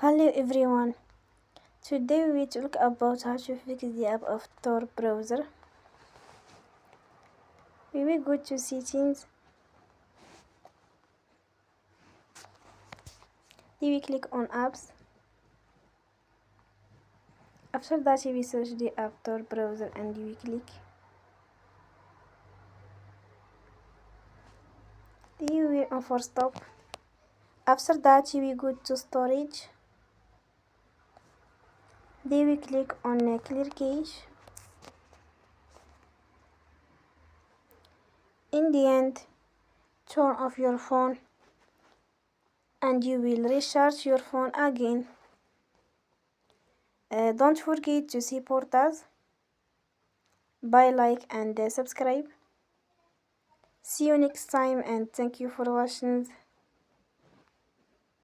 Hello everyone. Today we talk about how to fix the app of Tor browser. We will go to settings. Then we click on apps. After that we search the app Tor browser and we click. Then we will on for stop. After that we go to storage. Then we click on clear cache. In the end, turn off your phone and you will recharge your phone again. Don't forget to support us by like and subscribe. See you next time and thank you for watching.